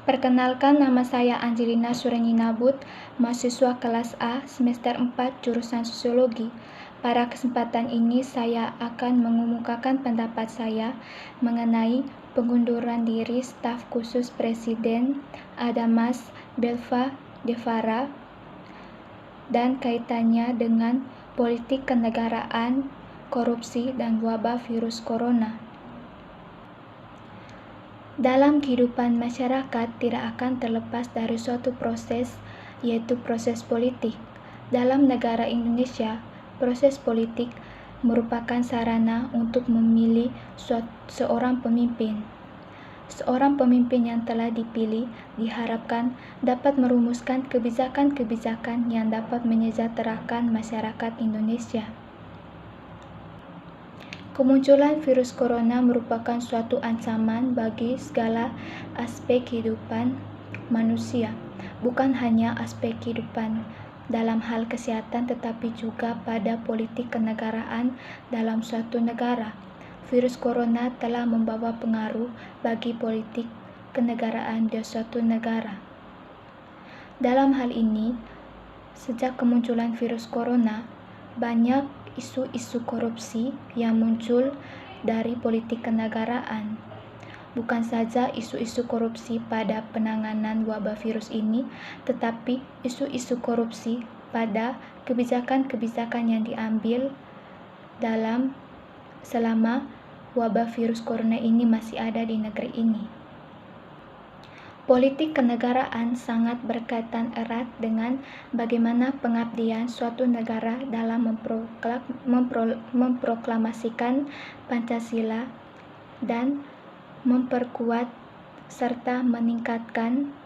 Perkenalkan, nama saya Angelina Sureninabut, mahasiswa kelas A semester 4 jurusan Sosiologi. Pada kesempatan ini saya akan mengemukakan pendapat saya mengenai pengunduran diri staf khusus Presiden Adamas Belva Devara dan kaitannya dengan politik kenegaraan, korupsi, dan wabah virus corona. Dalam kehidupan masyarakat tidak akan terlepas dari suatu proses, yaitu proses politik. Dalam negara Indonesia, proses politik merupakan sarana untuk memilih seorang pemimpin. Seorang pemimpin yang telah dipilih diharapkan dapat merumuskan kebijakan-kebijakan yang dapat menyejahterakan masyarakat Indonesia. Kemunculan virus corona merupakan suatu ancaman bagi segala aspek kehidupan manusia, bukan hanya aspek kehidupan dalam hal kesehatan tetapi juga pada politik kenegaraan dalam suatu negara. Virus corona telah membawa pengaruh bagi politik kenegaraan di suatu negara. Dalam hal ini, sejak kemunculan virus corona, banyak isu-isu korupsi yang muncul dari politik kenegaraan. Bukan saja isu-isu korupsi pada penanganan wabah virus ini, tetapi isu-isu korupsi pada kebijakan-kebijakan yang diambil selama wabah virus corona ini masih ada di negeri ini. Politik kenegaraan sangat berkaitan erat dengan bagaimana pengabdian suatu negara dalam memproklamasikan Pancasila dan memperkuat serta meningkatkan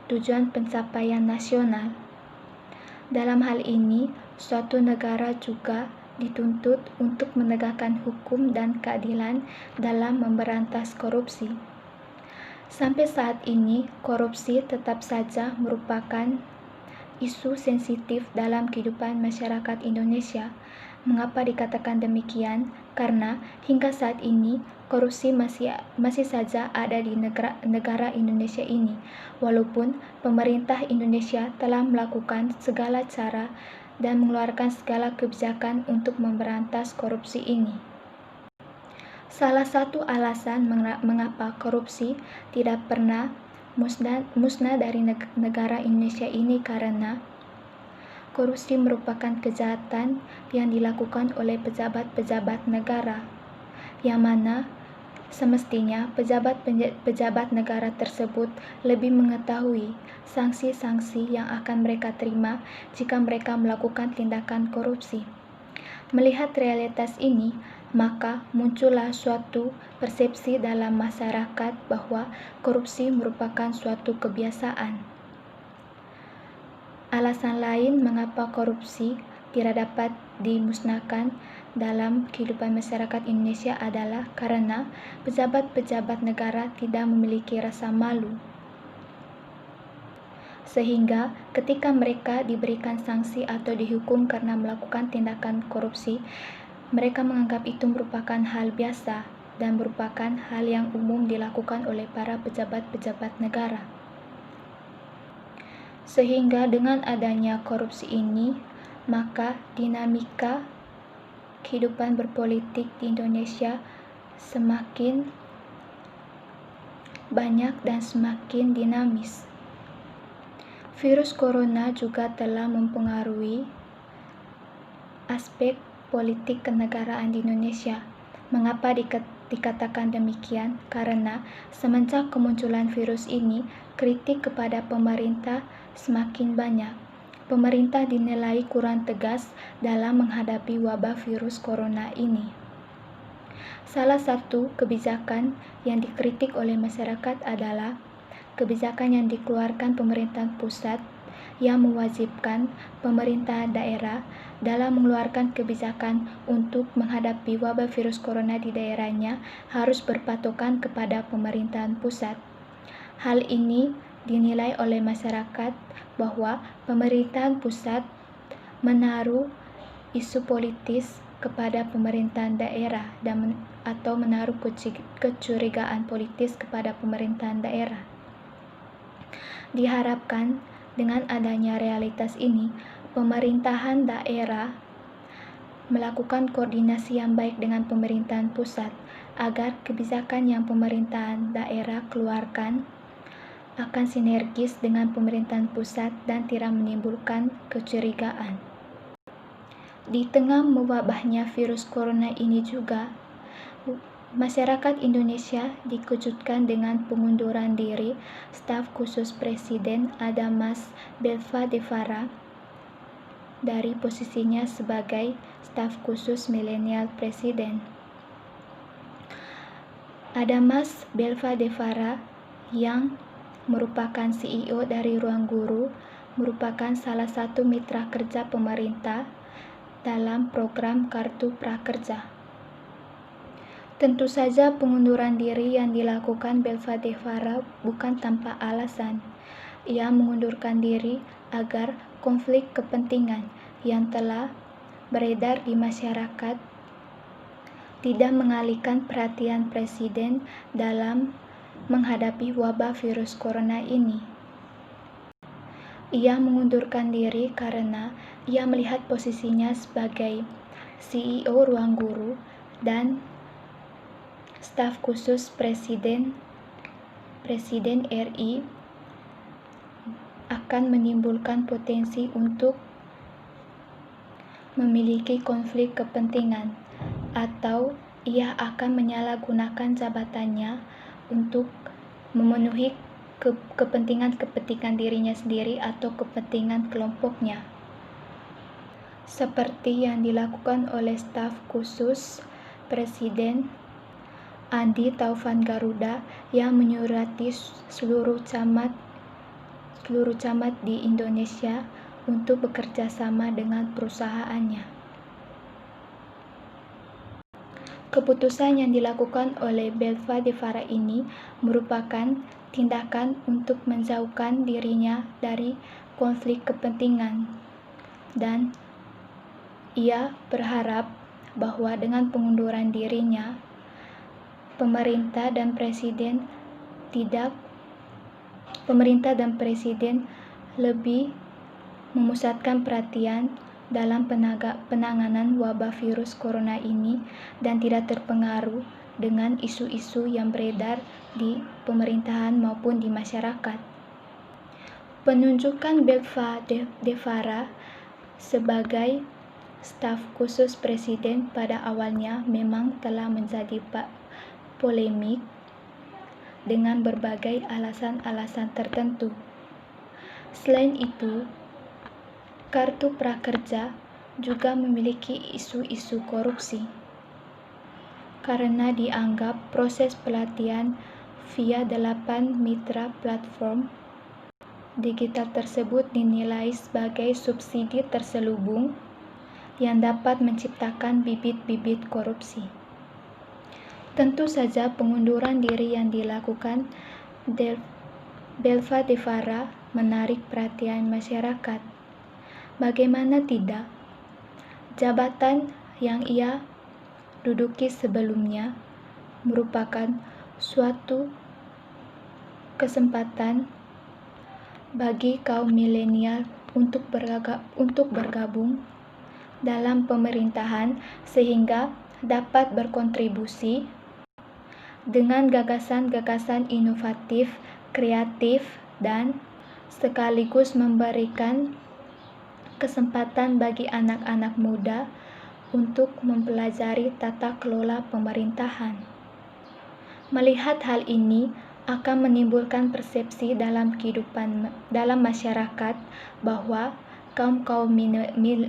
tujuan pencapaian nasional. Dalam hal ini, suatu negara juga dituntut untuk menegakkan hukum dan keadilan dalam memberantas korupsi. Sampai saat ini, korupsi tetap saja merupakan isu sensitif dalam kehidupan masyarakat Indonesia. Mengapa dikatakan demikian? Karena hingga saat ini korupsi masih saja ada di negara Indonesia ini, walaupun pemerintah Indonesia telah melakukan segala cara dan mengeluarkan segala kebijakan untuk memberantas korupsi ini. Salah satu alasan mengapa korupsi tidak pernah musnah dari negara Indonesia ini karena korupsi merupakan kejahatan yang dilakukan oleh pejabat-pejabat negara, yang mana semestinya pejabat negara tersebut lebih mengetahui sanksi-sanksi yang akan mereka terima jika mereka melakukan tindakan korupsi. Melihat realitas ini, maka muncullah suatu persepsi dalam masyarakat bahwa korupsi merupakan suatu kebiasaan. Alasan lain mengapa korupsi tidak dapat dimusnahkan dalam kehidupan masyarakat Indonesia adalah karena pejabat-pejabat negara tidak memiliki rasa malu. Sehingga ketika mereka diberikan sanksi atau dihukum karena melakukan tindakan korupsi, mereka menganggap itu merupakan hal biasa dan merupakan hal yang umum dilakukan oleh para pejabat-pejabat negara. Sehingga dengan adanya korupsi ini, maka dinamika kehidupan berpolitik di Indonesia semakin banyak dan semakin dinamis. Virus corona juga telah mempengaruhi aspek politik kenegaraan di Indonesia. Mengapa dikatakan demikian? Karena semenjak kemunculan virus ini, kritik kepada pemerintah semakin banyak. Pemerintah dinilai kurang tegas dalam menghadapi wabah virus corona ini. Salah satu kebijakan yang dikritik oleh masyarakat adalah kebijakan yang dikeluarkan pemerintah pusat yang mewajibkan pemerintah daerah dalam mengeluarkan kebijakan untuk menghadapi wabah virus corona di daerahnya harus berpatokan kepada pemerintahan pusat. Hal ini dinilai oleh masyarakat bahwa pemerintahan pusat menaruh isu politis kepada pemerintahan daerah atau menaruh kecurigaan politis kepada pemerintahan daerah. Diharapkan dengan adanya realitas ini, pemerintahan daerah melakukan koordinasi yang baik dengan pemerintahan pusat agar kebijakan yang pemerintahan daerah keluarkan akan sinergis dengan pemerintahan pusat dan tidak menimbulkan kecurigaan. Di tengah mewabahnya virus corona ini juga, masyarakat Indonesia dikejutkan dengan pengunduran diri staf khusus Presiden Adhamas Belva Devara dari posisinya sebagai staf khusus milenial Presiden. Adhamas Belva Devara yang merupakan CEO dari Ruang Guru merupakan salah satu mitra kerja pemerintah dalam program Kartu Prakerja. Tentu saja pengunduran diri yang dilakukan Belva Devara bukan tanpa alasan. Ia mengundurkan diri agar konflik kepentingan yang telah beredar di masyarakat tidak mengalihkan perhatian Presiden dalam menghadapi wabah virus corona ini. Ia mengundurkan diri karena ia melihat posisinya sebagai CEO Ruang Guru dan staf khusus Presiden RI akan menimbulkan potensi untuk memiliki konflik kepentingan, atau ia akan menyalahgunakan jabatannya untuk memenuhi kepentingan dirinya sendiri atau kepentingan kelompoknya, seperti yang dilakukan oleh staf khusus Presiden Andi Taufan Garuda yang menyurati seluruh camat di Indonesia untuk bekerja sama dengan perusahaannya. Keputusan yang dilakukan oleh Belva Devara ini merupakan tindakan untuk menjauhkan dirinya dari konflik kepentingan, dan ia berharap bahwa dengan pengunduran dirinya, pemerintah dan presiden lebih memusatkan perhatian dalam penanganan wabah virus corona ini dan tidak terpengaruh dengan isu-isu yang beredar di pemerintahan maupun di masyarakat. Penunjukan Belva Devara sebagai staf khusus Presiden pada awalnya memang telah menjadi polemik dengan berbagai alasan-alasan tertentu. Selain itu, Kartu Prakerja juga memiliki isu-isu korupsi karena dianggap proses pelatihan via 8 mitra platform digital tersebut dinilai sebagai subsidi terselubung yang dapat menciptakan bibit-bibit korupsi. Tentu saja pengunduran diri yang dilakukan Belva Devara menarik perhatian masyarakat. Bagaimana tidak? Jabatan yang ia duduki sebelumnya merupakan suatu kesempatan bagi kaum milenial untuk bergabung dalam pemerintahan sehingga dapat berkontribusi dengan gagasan-gagasan inovatif, kreatif, dan sekaligus memberikan kesempatan bagi anak-anak muda untuk mempelajari tata kelola pemerintahan. Melihat hal ini akan menimbulkan persepsi dalam masyarakat bahwa kaum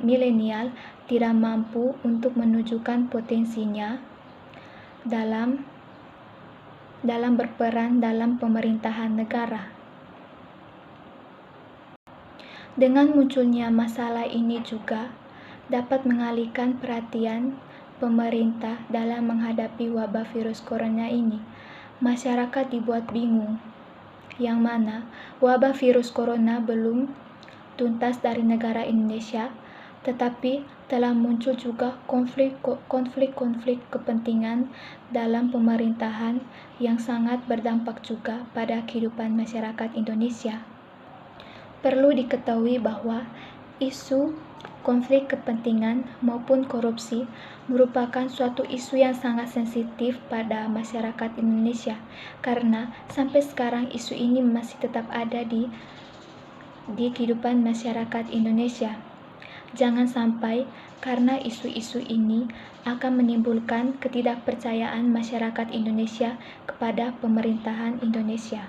milenial tidak mampu untuk menunjukkan potensinya dalam berperan dalam pemerintahan negara. Dengan munculnya masalah ini juga dapat mengalihkan perhatian pemerintah dalam menghadapi wabah virus corona ini. Masyarakat dibuat bingung, yang mana wabah virus corona belum tuntas dari negara Indonesia, tetapi telah muncul juga konflik kepentingan dalam pemerintahan yang sangat berdampak juga pada kehidupan masyarakat Indonesia. Perlu diketahui bahwa isu konflik kepentingan maupun korupsi merupakan suatu isu yang sangat sensitif pada masyarakat Indonesia, karena sampai sekarang isu ini masih tetap ada di kehidupan masyarakat Indonesia. Jangan sampai karena isu-isu ini akan menimbulkan ketidakpercayaan masyarakat Indonesia kepada pemerintahan Indonesia.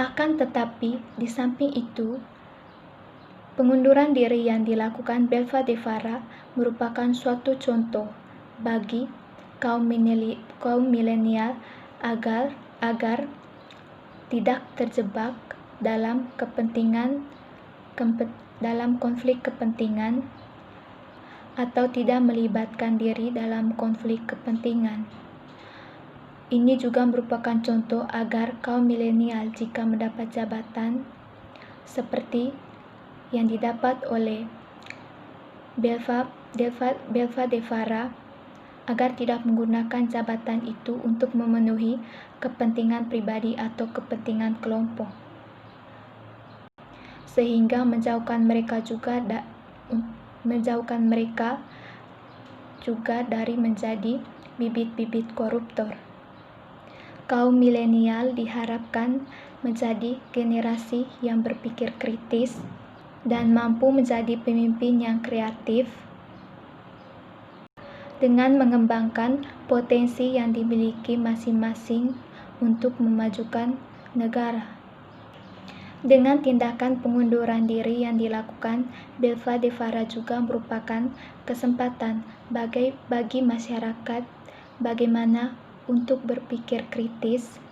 Akan tetapi, di samping itu, pengunduran diri yang dilakukan Belva Devara merupakan suatu contoh bagi kaum milenial agar tidak terjebak dalam konflik kepentingan atau tidak melibatkan diri dalam konflik kepentingan. Ini juga merupakan contoh agar kaum milenial jika mendapat jabatan seperti yang didapat oleh Belva Devara agar tidak menggunakan jabatan itu untuk memenuhi kepentingan pribadi atau kepentingan kelompok, sehingga menjauhkan mereka juga dari menjadi bibit-bibit koruptor. Kaum milenial diharapkan menjadi generasi yang berpikir kritis dan mampu menjadi pemimpin yang kreatif dengan mengembangkan potensi yang dimiliki masing-masing untuk memajukan negara. Dengan tindakan pengunduran diri yang dilakukan, Belva Devara juga merupakan kesempatan bagi masyarakat bagaimana untuk berpikir kritis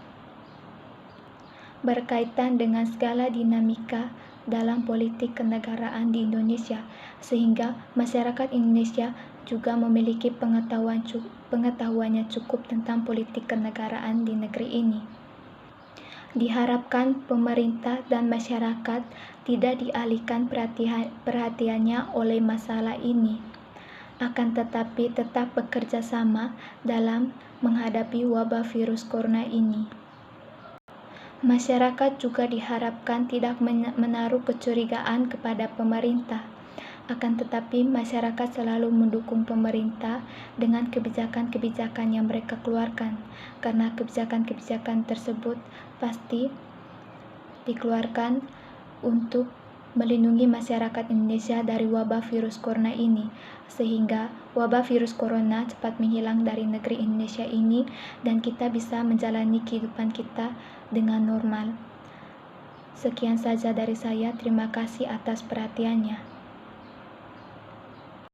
berkaitan dengan segala dinamika dalam politik kenegaraan di Indonesia, sehingga masyarakat Indonesia juga memiliki pengetahuannya cukup tentang politik kenegaraan di negeri ini. Diharapkan pemerintah dan masyarakat tidak dialihkan perhatiannya oleh masalah ini, akan tetapi tetap bekerja sama dalam menghadapi wabah virus corona ini. Masyarakat juga diharapkan tidak menaruh kecurigaan kepada pemerintah, akan tetapi masyarakat selalu mendukung pemerintah dengan kebijakan-kebijakan yang mereka keluarkan, karena kebijakan-kebijakan tersebut pasti dikeluarkan untuk melindungi masyarakat Indonesia dari wabah virus corona ini, sehingga wabah virus corona cepat menghilang dari negeri Indonesia ini dan kita bisa menjalani kehidupan kita dengan normal. Sekian saja dari saya, terima kasih atas perhatiannya.